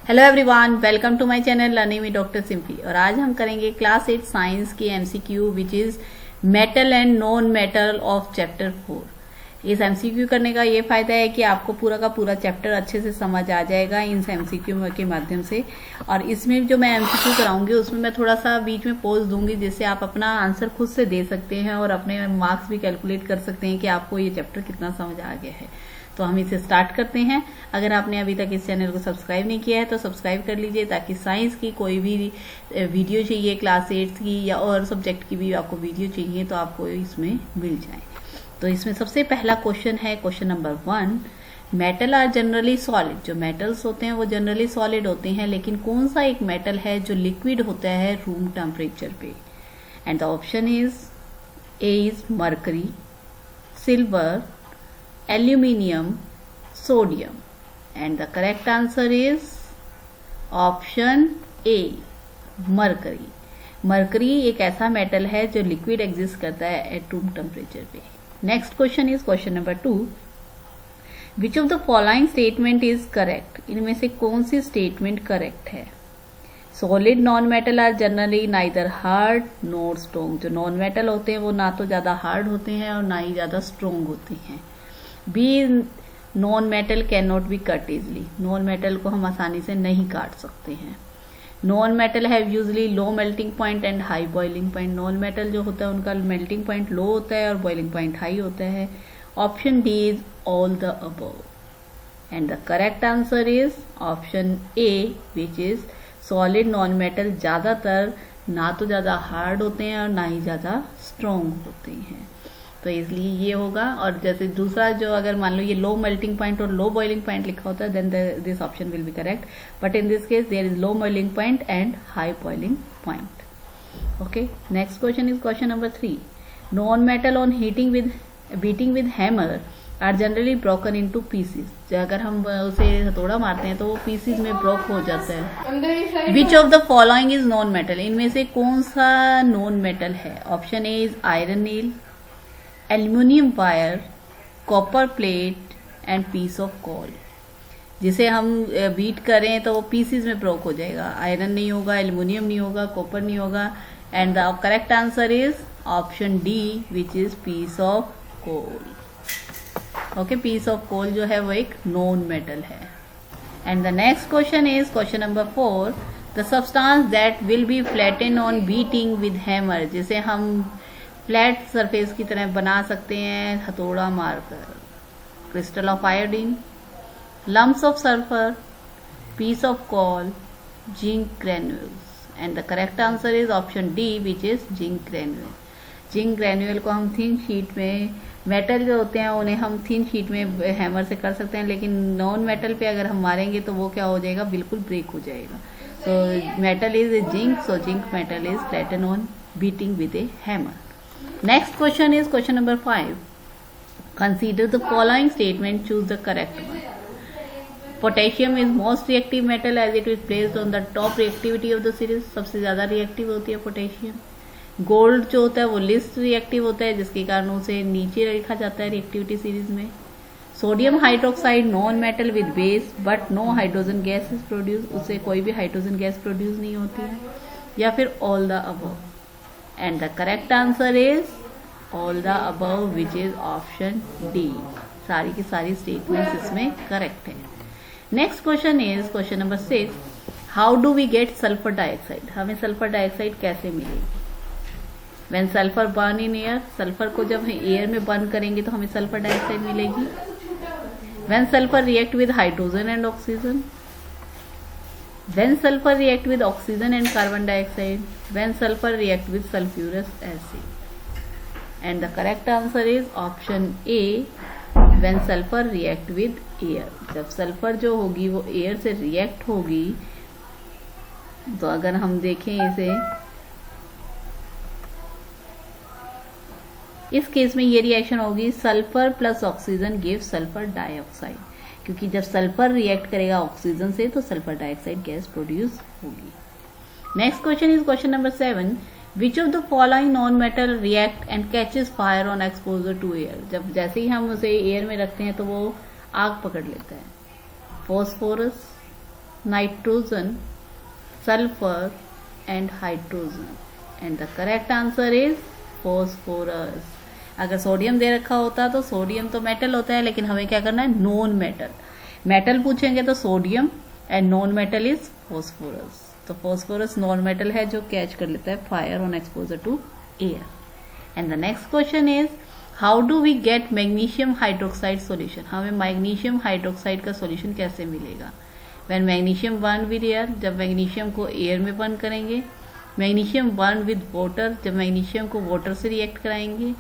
Hello everyone, welcome to my channel learning with doctor simply. और आज हम करेंगे क्लास 8 साइंस की MCQ which is metal and non metal of chapter 4। इस MCQ करने का ये फायदा है कि आपको पूरा का पूरा चैप्टर अच्छे से समझ आ जाएगा इन एमसीक्यू के माध्यम से। और इसमें जो मैं एमसीक्यू कराऊंगी उसमें मैं थोड़ा सा बीच में पॉज दूंगी जिससे आप अपना आंसर खुद से दे सकते हैं और अपने मार्क्स भी कैलकुलेट कर सकते हैं कि आपको ये चैप्टर कितना समझ आ गया है। तो हम इसे स्टार्ट करते हैं। अगर आपने अभी तक इस चैनल को सब्सक्राइब नहीं किया है तो सब्सक्राइब कर लीजिए ताकि साइंस की कोई भी वीडियो चाहिए, क्लास 8 की या और सब्जेक्ट की भी आपको वीडियो चाहिए तो आपको इसमें मिल जाए। तो इसमें सबसे पहला क्वेश्चन है question number 1। Metal are generally solid. जो मेटल्स होते हैं वो जनरली सॉलिड होते हैं, लेकिन कौन सा एक मेटल है जो लिक्विड होता है रूम टेम्परेचर पे? And the option is mercury, silver, aluminium, sodium, and the correct answer is option A, mercury। Mercury एक ऐसा मेटल है जो लिक्विड एग्जिस्ट करता है एट रूम टेम्परेचर पे। Next question is question number 2। Which of the following statement is correct? इनमें से कौन सी स्टेटमेंट करेक्ट है? Solid non metal are generally neither hard nor strong. जो नॉन मेटल होते हैं वो ना तो ज्यादा हार्ड होते हैं और ना ही ज्यादा स्ट्रोंग होते हैं। B, non metal can not be cut easily. Non metal को हम आसानी से नहीं काट सकते हैं। Non metal have usually low melting point and high boiling point. Non metal जो होता है उनका मेल्टिंग पॉइंट लो होता है और बॉइलिंग पॉइंट हाई होता है। Option D is all the above. And the correct answer is option A which is solid non metal ज्यादातर ना तो ज्यादा हार्ड होते हैं और ना ही ज्यादा स्ट्रोंग होते हैं, तो इसलिए ये होगा। और जैसे दूसरा जो अगर मान लो ये लो मेल्टिंग पॉइंट और लो बॉइलिंग पॉइंट लिखा होता है then this option will be correct, but in this case there is low boiling point and high boiling point. Okay, next question is question number 3। Non metal on beating with hammer are generally broken into pieces. अगर हम उसे हथौड़ा मारते हैं तो वो PCs में broke हो जाता है। Which of the following is non metal? इनमें से कौन सा नॉन मेटल है? Option A is iron nail, aluminium wire, copper plate and piece of coal. जिसे हम बीट करें तो वो पीसीज में ब्रोक हो जाएगा। आयरन नहीं होगा, एल्यूमिनियम नहीं होगा, कॉपर नहीं होगा। And the correct answer is option D which is piece of coal. Okay, piece of coal जो है वो एक नॉन मेटल है। And the next question is question number 4। The substance that will be flatten on beating with hammer. जिसे हम flat surface की तरह बना सकते हैं हथौड़ा मारकर। Crystal of iodine, lumps of sulphur, piece of coal, zinc granules. And the correct answer is option D which is zinc granule. Zinc granule को हम थिन शीट में, मेटल जो होते हैं उन्हें हम थिन शीट में हैमर से कर सकते हैं, लेकिन नॉन मेटल पे अगर हम मारेंगे तो वो क्या हो जाएगा, बिल्कुल ब्रेक हो जाएगा। So metal is zinc, so zinc metal is flatten on beating with A hammer. Next question is question number 5. Consider the following statement, choose the correct one. Potassium is most reactive metal as it is placed on the top reactivity of the series. सबसे ज्यादा reactive होती है potassium. Gold जो होता है वो least reactive होता है जिसके कारण उसे नीचे लिखा जाता है रिएक्टिविटी सीरीज में। Sodium hydroxide non metal with base but no hydrogen gas is produce. उससे कोई भी हाइड्रोजन गैस प्रोड्यूस नहीं होती है। या फिर all the above. And the correct answer is all the above which is option D। सारी की सारी statements इसमें correct है। Next question is question number 6। How do we get sulfur dioxide? हमें sulfur dioxide कैसे मिलेगी? When sulfur burn in air, sulfur को जब हम एयर में बर्न करेंगे तो हमें sulfur dioxide मिलेगी। When sulfur react with hydrogen and oxygen, when sulfur react with oxygen and carbon dioxide, when sulfur react with sulfurous acid। And the correct answer is option A, when sulfur react with air। जब sulphur जो होगी वो air से react होगी तो अगर हम देखें इसे, इस केस में ये रिएक्शन होगी sulphur plus oxygen give sulphur dioxide, क्योंकि जब सल्फर रिएक्ट करेगा ऑक्सीजन से तो सल्फर डाइऑक्साइड गैस प्रोड्यूस होगी। Next question is question number 7। Which of the following non metal react and catches fire on exposure to air. जब जैसे ही हम उसे एयर में रखते हैं तो वो आग पकड़ लेता है। Phosphorus, nitrogen, sulfur and hydrogen, and the correct answer is phosphorus. अगर सोडियम दे रखा होता तो सोडियम तो मेटल होता है, लेकिन हमें क्या करना है, नॉन मेटल. मेटल पूछेंगे तो sodium and non metal is phosphorus. तो फॉस्फोरस नॉन मेटल है जो कैच कर लेता है fire on exposure to air. And the next question is how do we get magnesium hydroxide solution. हमें मैग्नीशियम हाइड्रोक्साइड का सॉल्यूशन कैसे मिलेगा. When magnesium burn with air, जब मैग्नीशियम को एयर में बर्न करेंगे. मैग्नीशियम बर्न विद वाटर, जब magnesium को वाटर से रिएक्ट कराएंगे.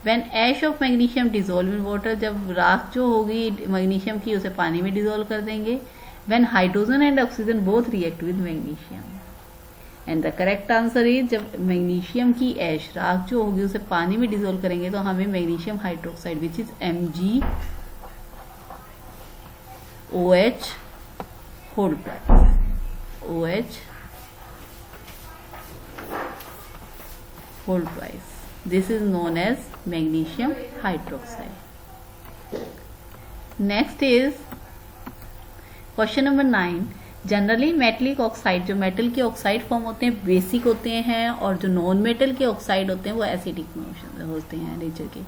When ash of magnesium dissolve in water, जब राख जो होगी मैग्नीशियम की उसे पानी में डिजोल्व कर देंगे. When hydrogen and oxygen both react with magnesium. And the correct answer is जब मैग्नीशियम की ऐश राख जो होगी उसे पानी में डिजोल्व करेंगे तो हमें magnesium hydroxide which is MgOH whole price. OH whole price. This is known as magnesium hydroxide. Next is question number 9. Generally metallic oxide, जो मेटल के ऑक्साइड फॉर्म होते हैं बेसिक होते हैं, और जो नॉन मेटल के ऑक्साइड होते हैं वो एसिडिक होते हैं नेचर के.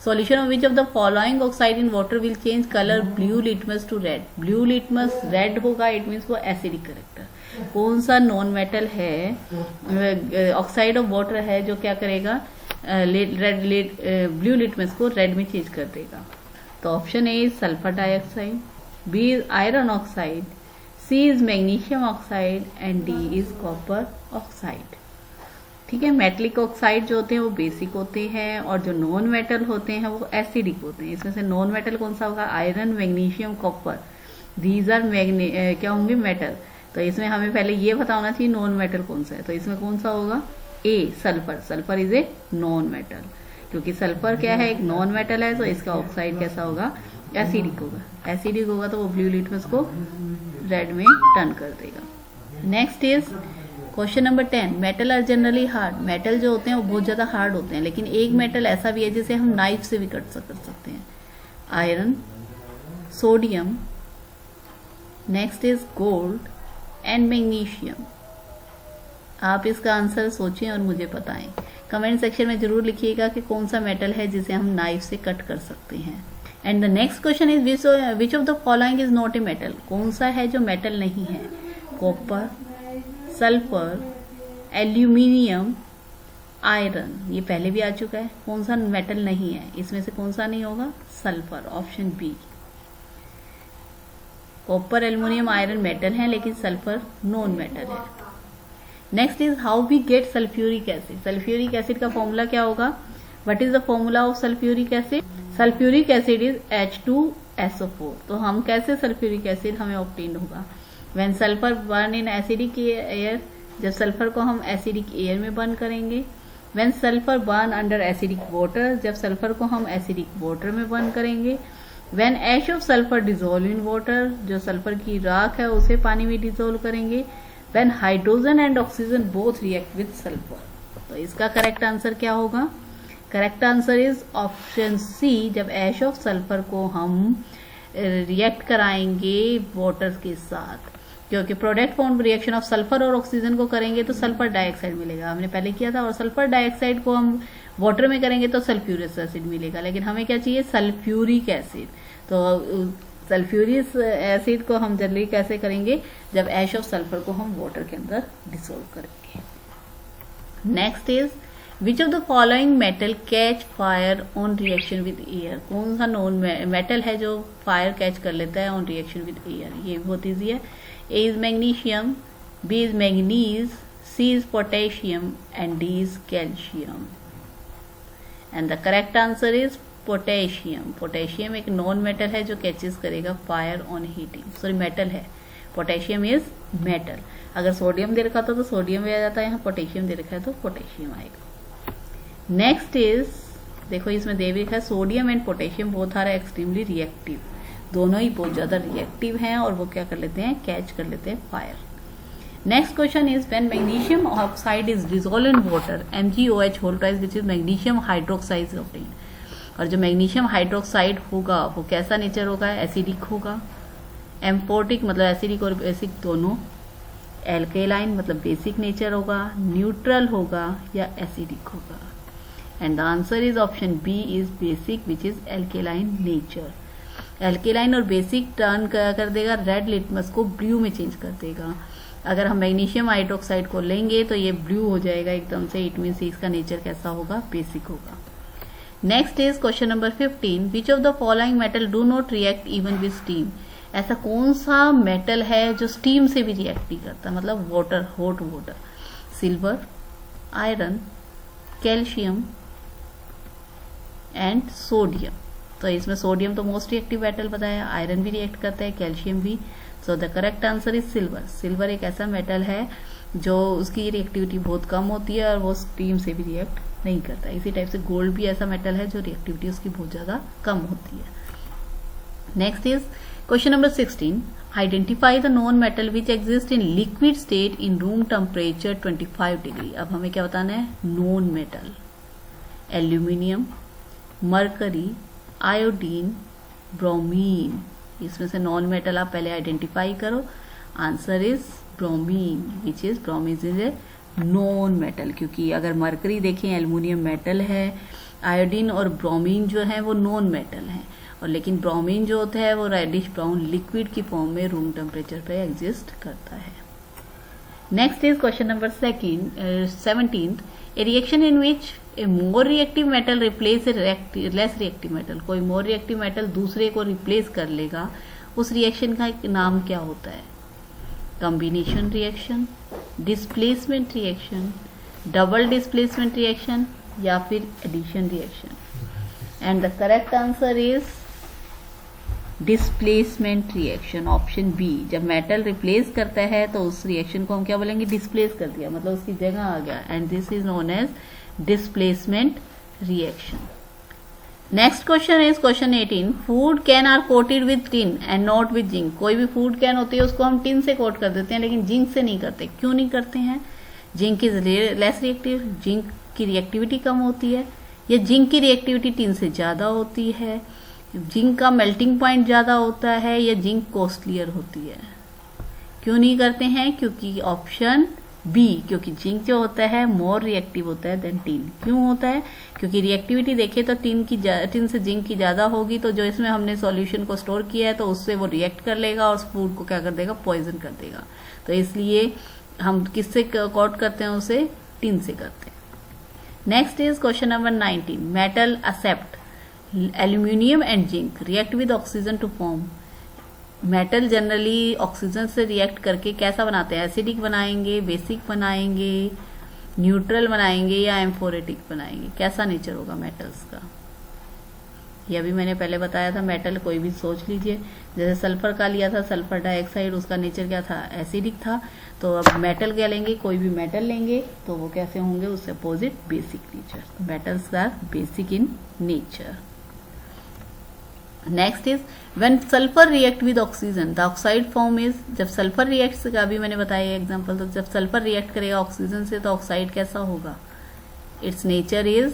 Solution of which of the following oxide in water will change colour blue litmus to red. Blue litmus red होगा, इट मीन्स वो एसिडिक करेक्टर. कौन सा नॉन मेटल है, ऑक्साइड ऑफ वाटर है जो क्या करेगा, ब्लू लिटमस को रेड में चेंज कर देगा. तो option A is sulphur dioxide, B is iron oxide, C is magnesium oxide and D is copper oxide. ठीक है, मेटलिक ऑक्साइड जो होते हैं वो बेसिक होते हैं और जो नॉन मेटल होते हैं वो एसिडिक होते हैं. इसमें से नॉन मेटल कौन सा होगा, iron, magnesium, copper. These are क्या होंगे, मेटल. तो इसमें हमें पहले ये पता होना चाहिए नॉन मेटल कौन सा है. तो इसमें कौन सा होगा, A sulphur. Sulphur is a non metal, क्योंकि सल्फर क्या है, एक नॉन मेटल है. तो इसका ऑक्साइड कैसा होगा, एसिडिक होगा. एसिडिक होगा तो वो ब्लू लिटमस को रेड में टर्न कर देगा. Next is question number 10. Metal are generally hard. Metal जो होते हैं वो बहुत ज्यादा हार्ड होते हैं, लेकिन एक मेटल ऐसा भी है जिसे हम नाइफ से भी कट सकते हैं. Iron, sodium, next is gold and magnesium. आप इसका आंसर सोचें और मुझे बताएं. कमेंट सेक्शन में जरूर लिखिएगा कि कौन सा मेटल है जिसे हम नाइफ से कट कर सकते हैं. And the next question is which of the following is not a metal. कौन सा है जो मेटल नहीं है, कॉपर, सल्फर, एल्यूमिनियम, आयरन. ये पहले भी आ चुका है. कौन सा मेटल नहीं है, इसमें से कौन सा नहीं होगा, sulphur. Option B. Copper, aluminium, iron metal है, लेकिन सल्फर नॉन मेटल है. Next is how we get sulphuric acid. Sulphuric acid का फॉर्मूला क्या होगा, what is the formula of sulphuric acid. Sulphuric acid is H2SO4. तो हम कैसे sulphuric acid हमें ऑब्टेन होगा, when sulphur burn in acidic air. जब सल्फर को हम एसिडिक एयर में बर्न करेंगे. When sulphur burn under acidic water. जब सल्फर को हम एसिडिक वाटर में बर्न करेंगे. When ash of sulphur dissolve in water. जो सल्फर की राख है उसे पानी में डिजोल्व करेंगे. When hydrogen and oxygen both react with sulphur. तो इसका करेक्ट आंसर क्या होगा, correct answer is option C. जब ऐश ऑफ सल्फर को हम रिएक्ट कराएंगे वाटर के साथ, क्योंकि product form reaction of sulphur और ऑक्सीजन को करेंगे तो सल्फर डाइऑक्साइड मिलेगा, हमने पहले किया था. और सल्फर डाइऑक्साइड को हम वाटर में करेंगे तो सल्फ्यूरिक एसिड मिलेगा. लेकिन हमें क्या चाहिए, सल्फ्यूरिक एसिड. तो सल्फ्यूरिक एसिड को हम जनरली कैसे करेंगे, जब ऐश ऑफ सल्फर को हम वाटर के अंदर डिसोल्व करेंगे. Next is which of the following metal catch fire on reaction with air. कौन सा नॉन मेटल है जो फायर कैच कर लेता है ऑन रिएक्शन विद एयर. ये बहुत ईजी है. A is magnesium, B is manganese, C is potassium and D is calcium. And the correct answer is potassium. Potassium एक नॉन मेटल है जो कैचेस करेगा fire on heating. Sorry, metal है. Potassium is metal. अगर sodium दे रखा था तो सोडियम भी आ जाता है, यहाँ पोटेशियम दे रखा है तो पोटेशियम आएगा. नेक्स्ट इज, देखो इसमें दे भी रखा है sodium and potassium both are extremely reactive. दोनों ही बहुत ज्यादा रिएक्टिव हैं और वो क्या कर लेते हैं, कैच कर लेते हैं fire. Next question is when magnesium oxide is dissolve in water MgOH whole price which is magnesium hydroxide obtain. और जो मैग्नीशियम हाइड्रोक्साइड होगा वो कैसा नेचर होगा, एसिडिक होगा. एम्फोटिक मतलब एसिडिक और बेसिक दोनों, एल्केलाइन मतलब बेसिक नेचर होगा, न्यूट्रल होगा या एसिडिक होगा। And the answer is option B is basic which is alkaline nature. Alkaline और बेसिक टर्न कर देगा रेड लिटमस को ब्लू में चेंज कर देगा। अगर हम मैग्नीशियम हाइड्रोक्साइड को लेंगे तो ये ब्लू हो जाएगा एकदम से, इट मीन्स इसका नेचर कैसा होगा, बेसिक होगा। Next is question number 15, which of the following metal do not react even with steam. ऐसा कौन सा मेटल है जो स्टीम से भी रिएक्ट नहीं करता, मतलब water, hot water. Silver, iron, calcium and sodium. तो इसमें सोडियम तो मोस्ट रिएक्टिव मेटल बताया, आयरन भी रिएक्ट करता है, कैल्शियम भी। So the correct answer is silver. Silver एक ऐसा मेटल है जो उसकी रिएक्टिविटी बहुत कम होती है और वो स्टीम से भी रिएक्ट नहीं करता। इसी टाइप से गोल्ड भी ऐसा मेटल है जो रिएक्टिविटी उसकी बहुत ज्यादा कम होती है। Next is question number 16, identify the non metal which exist in liquid state in room temperature 25 degree. अब हमें क्या बताना है, non metal. Aluminium, mercury, iodine, bromine. इसमें से नॉन मेटल आप पहले आइडेंटिफाई करो। Answer is bromine which is bromine is a non metal, क्योंकि अगर मरकरी देखें एल्यूमिनियम मेटल है, आयोडीन और ब्रोमीन जो है वो नॉन मेटल है, और लेकिन ब्रोमीन जो होता है वो रेडिश ब्राउन लिक्विड की फॉर्म में रूम टेम्परेचर पे एग्जिस्ट करता है। Next is question number 17, A reaction in which A more reactive metal replace A less reactive metal. कोई मोर रिएक्टिव मेटल दूसरे को रिप्लेस कर लेगा, उस रिएक्शन का नाम क्या होता है। Combination reaction, displacement reaction, double displacement reaction या फिर addition reaction. And the correct answer is displacement reaction, option B. जब मेटल रिप्लेस करता है तो उस रिएक्शन को हम क्या बोलेंगे, डिस्प्लेस कर दिया, मतलब उसकी जगह आ गया, and this is known as displacement reaction. Next question is question 18, food can are coated with tin and not with zinc. कोई भी फूड कैन होती है उसको हम टिन से कोट कर देते हैं, लेकिन जिंक से नहीं करते। क्यों नहीं करते हैं? Zinc is less reactive, zinc की रिएक्टिविटी कम होती है, या जिंक की रिएक्टिविटी टिन से ज्यादा होती है, जिंक का मेल्टिंग पॉइंट ज्यादा होता है, या जिंक कॉस्टलियर होती है। क्यों नहीं करते हैं? क्योंकि ऑप्शन बी, क्योंकि जिंक जो होता है मोर रिएक्टिव होता है देन टिन। क्यों होता है? क्योंकि रिएक्टिविटी देखें तो टिन से जिंक की ज्यादा होगी, तो जो इसमें हमने सॉल्यूशन को स्टोर किया है तो उससे वो रिएक्ट कर लेगा और फूड को क्या कर देगा, पॉइजन कर देगा। तो इसलिए हम किससे कोट करते हैं, उसे टिन से करते हैं। Next is question number 19, metal except aluminium and zinc react with oxygen to form. Metal generally oxygen से रिएक्ट करके कैसा बनाते हैं, एसिडिक बनाएंगे, बेसिक बनाएंगे, न्यूट्रल बनाएंगे या एम्फोरेटिक बनाएंगे। कैसा नेचर होगा मेटल्स का, यह भी मैंने पहले बताया था। मेटल कोई भी सोच लीजिए, जैसे सल्फर का लिया था, सल्फर डाइऑक्साइड, उसका नेचर क्या था, एसिडिक था। तो अब मेटल क्या लेंगे, कोई भी मेटल लेंगे तो वो कैसे होंगे, उससे opposite basic nature. Metals are basic in nature. Next is when sulphur react with oxygen the oxide form is. जब सल्फर रिएक्ट का भी मैंने बताया एग्जांपल, तो जब सल्फर रिएक्ट करेगा ऑक्सीजन से तो ऑक्साइड कैसा होगा, its nature is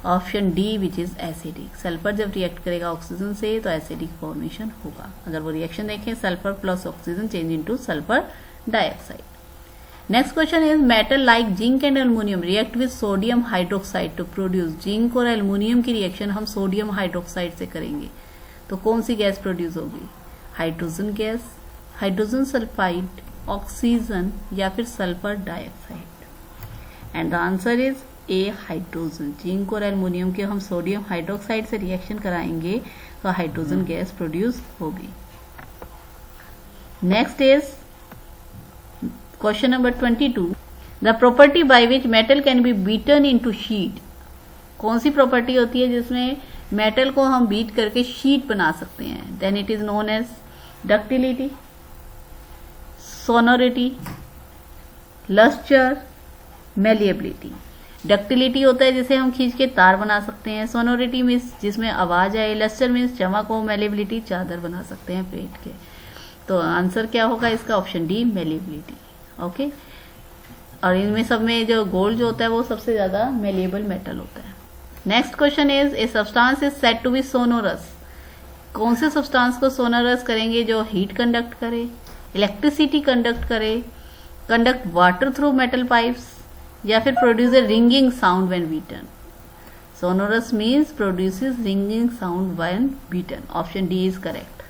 option D which is acidic. Sulphur जब रिएक्ट करेगा ऑक्सीजन से तो एसिडिक फॉर्मेशन होगा। अगर वो रिएक्शन देखें, sulphur plus oxygen change into sulphur dioxide. Next question is metal like zinc and aluminium react with sodium hydroxide to produce. Zinc और aluminium की रिएक्शन हम सोडियम हाइड्रोक्साइड से करेंगे तो कौन सी गैस प्रोड्यूस होगी, hydrogen gas, hydrogen sulphide, oxygen या फिर sulphur dioxide. And the answer is a, hydrogen. Zinc और एल्यूमिनियम के हम सोडियम हाइड्रोक्साइड से रिएक्शन कराएंगे तो हाइड्रोजन गैस प्रोड्यूस होगी। Next is question number 22, the property by which metal can be beaten into sheet. कौन सी प्रॉपर्टी होती है जिसमें मेटल को हम बीट करके शीट बना सकते हैं, then it is known as ductility, sonority, lustre, malleability. Ductility होता है जिसे हम खींच के तार बना सकते हैं, सोनोरिटी मीन्स जिसमें आवाज आए, लस्टर मीन्स चमक हो, मेलिएबिलिटी चादर बना सकते हैं पेट के। तो आंसर क्या होगा इसका, ऑप्शन डी, मेलिएबिलिटी। ओके, और इनमें सब में जो गोल्ड जो होता है वो सबसे ज्यादा मेलिएबल मेटल होता है। Next question is a substance is said to be sonorous. कौन से सब्सटेंस को सोनोरस करेंगे? जो हीट कंडक्ट करे, इलेक्ट्रिसिटी कंडक्ट करे, conduct water through metal pipes, या फिर produce a ringing sound when beaten. Sonorous means produces ringing sound when beaten. Option D is correct.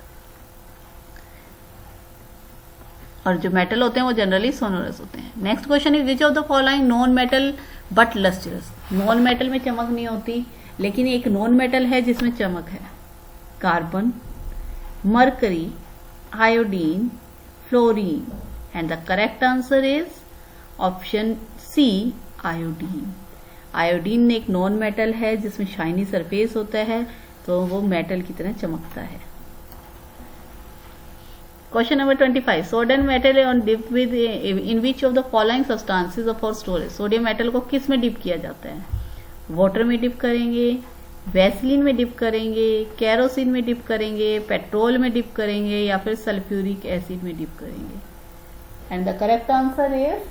और जो मेटल होते हैं वो जनरली सोनोरस होते हैं। Next question is which of the following non metal but lustrous. Non metal में चमक नहीं होती, लेकिन एक नॉन मेटल है जिसमें चमक है। Carbon, mercury, iodine, fluorine. And the correct answer is option C, iodine. Iodine एक नॉन मेटल है जिसमें शाइनी सरफेस होता है, तो वो मेटल की तरह चमकता है। Question number 25, sodium metal on dip with in which of the following substances for storage. Sodium metal को किस में डिप किया जाता है? वाटर में डिप करेंगे, वैसलीन में डिप करेंगे, केरोसिन में डिप करेंगे, पेट्रोल में डिप करेंगे, या फिर सल्फ्यूरिक एसिड में डिप करेंगे। And the correct answer is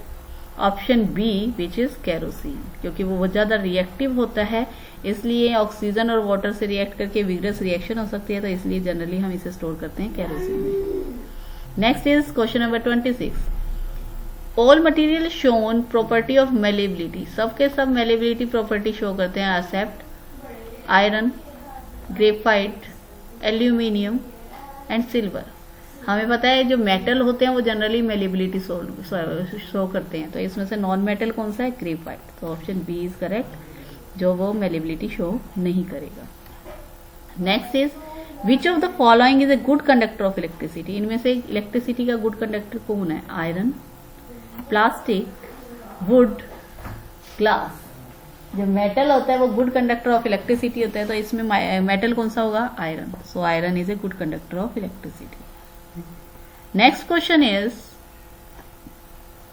option B which is kerosene, क्योंकि वो बहुत ज्यादा रिएक्टिव होता है, इसलिए ऑक्सीजन और वाटर से रिएक्ट करके विग्रस रिएक्शन हो सकती है, तो इसलिए जनरली हम इसे स्टोर करते हैं केरोसिन में। Next is question number 26, all material shown property of malleability. सबके सब मेलेबिलिटी प्रॉपर्टी शो करते हैं, except iron, graphite, aluminium and silver. हमें पता है जो मेटल होते हैं वो जनरली मेलेबिलिटी शो करते हैं, तो इसमें से नॉन मेटल कौन सा है? ग्रेफाइट। तो ऑप्शन बी इज करेक्ट, जो वो मेलेबिलिटी शो नहीं करेगा। Next is which of the following is a good conductor of electricity. इनमें से इलेक्ट्रिसिटी का गुड कंडक्टर कौन है? Iron, plastic, would, glass. जो मेटल होता है वो गुड कंडक्टर ऑफ इलेक्ट्रिसिटी होता है, तो इसमें मेटल कौन सा होगा? Iron. So iron is a good conductor of electricity. Next question is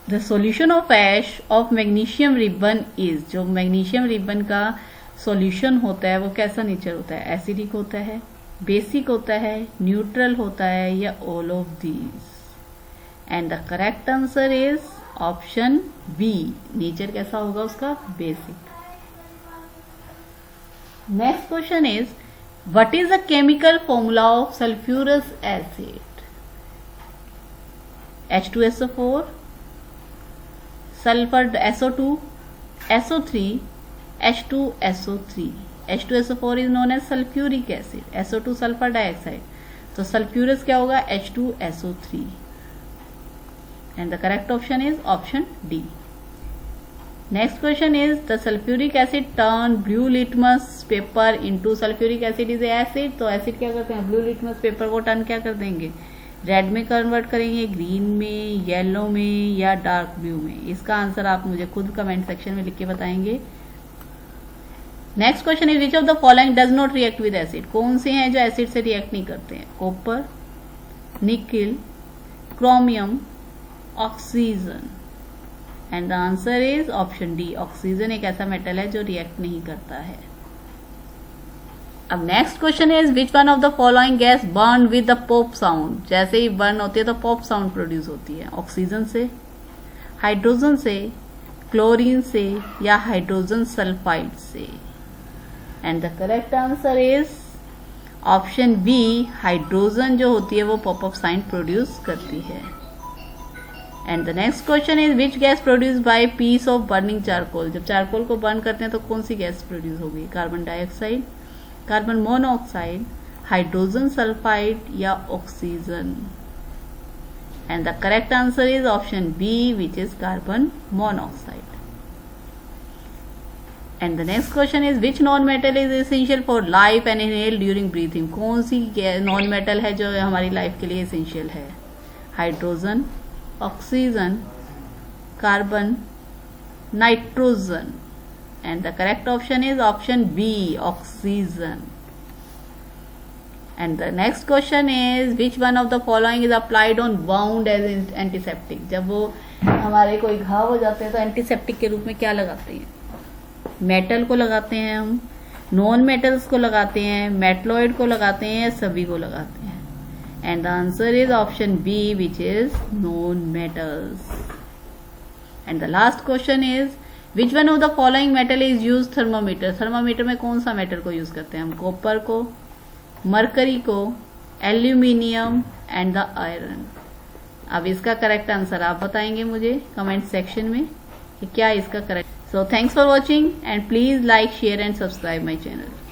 the solution of ash of magnesium ribbon is. जो मैग्नीशियम रिबन का सॉल्यूशन होता है वो कैसा नेचर होता है? एसिडिक होता है, बेसिक होता है, न्यूट्रल होता है, या all of these. And the correct answer is option B, nature कैसा होगा उसका? Basic. Next question is what is the chemical formula of sulphurous acid? H2SO4, sulphur SO2, SO3, H2SO3। H2SO4 is known as sulphuric acid, SO2 sulphur dioxide, तो sulphurous क्या होगा? H2SO3। And the correct option is option D. Next question is the sulphuric acid turn blue litmus paper into. Sulphuric acid is acid, तो acid क्या करते हैं? Blue litmus paper को turn क्या कर देंगे? रेड में कन्वर्ट करेंगे, ग्रीन में, येलो में, या डार्क ब्लू में। इसका आंसर आप मुझे खुद कमेंट सेक्शन में लिख के बताएंगे। Next question is which of the following does not react with acid. कौन से हैं जो एसिड से रिएक्ट नहीं करते हैं? Copper, nickel, chromium, oxygen. And the answer is option D, oxygen एक ऐसा मेटल है जो रिएक्ट नहीं करता है। अब next question is which one of the following gas burn with the pop sound. जैसे ही बर्न होती है तो पॉप साउंड प्रोड्यूस होती है। ऑक्सीजन से, हाइड्रोजन से, क्लोरीन से, या हाइड्रोजन सल्फाइड से। And the correct answer is option B, hydrogen जो होती है वो पॉप अप साउंड प्रोड्यूस करती है। And the next question is which gas produce by piece of burning charcoal. जब चारकोल को बर्न करते हैं तो कौन सी गैस प्रोड्यूस होगी? Carbon dioxide, carbon monoxide, hydrogen sulphide, या oxygen. And the correct answer is option B which is carbon monoxide. And the next question is which non metal is essential for life and inhale during breathing. कौन सी non metal है जो हमारी life के लिए essential है? Hydrogen, oxygen, carbon, nitrogen. And the correct option is option B, oxygen. And the next question is which one of the following is applied on wound as antiseptic। जब वो हमारे कोई घाव हो जाते हैं तो एंटीसेप्टिक के रूप में क्या लगाते हैं? मेटल को लगाते हैं हम, नॉन मेटल्स को लगाते हैं, मेटलॉइड को लगाते हैं, सभी को लगाते हैं। And the answer is option B which is non metals. And the last question is which one of the following metal is use thermometer. Thermometer में कौन सा मेटल को यूज करते हैं हम? कॉपर को, मरकरी को, एल्यूमिनियम एंड द आयरन। अब इसका करेक्ट आंसर आप बताएंगे मुझे कमेंट सेक्शन में कि क्या इसका correct. So thanks for watching and please like share and subscribe my channel.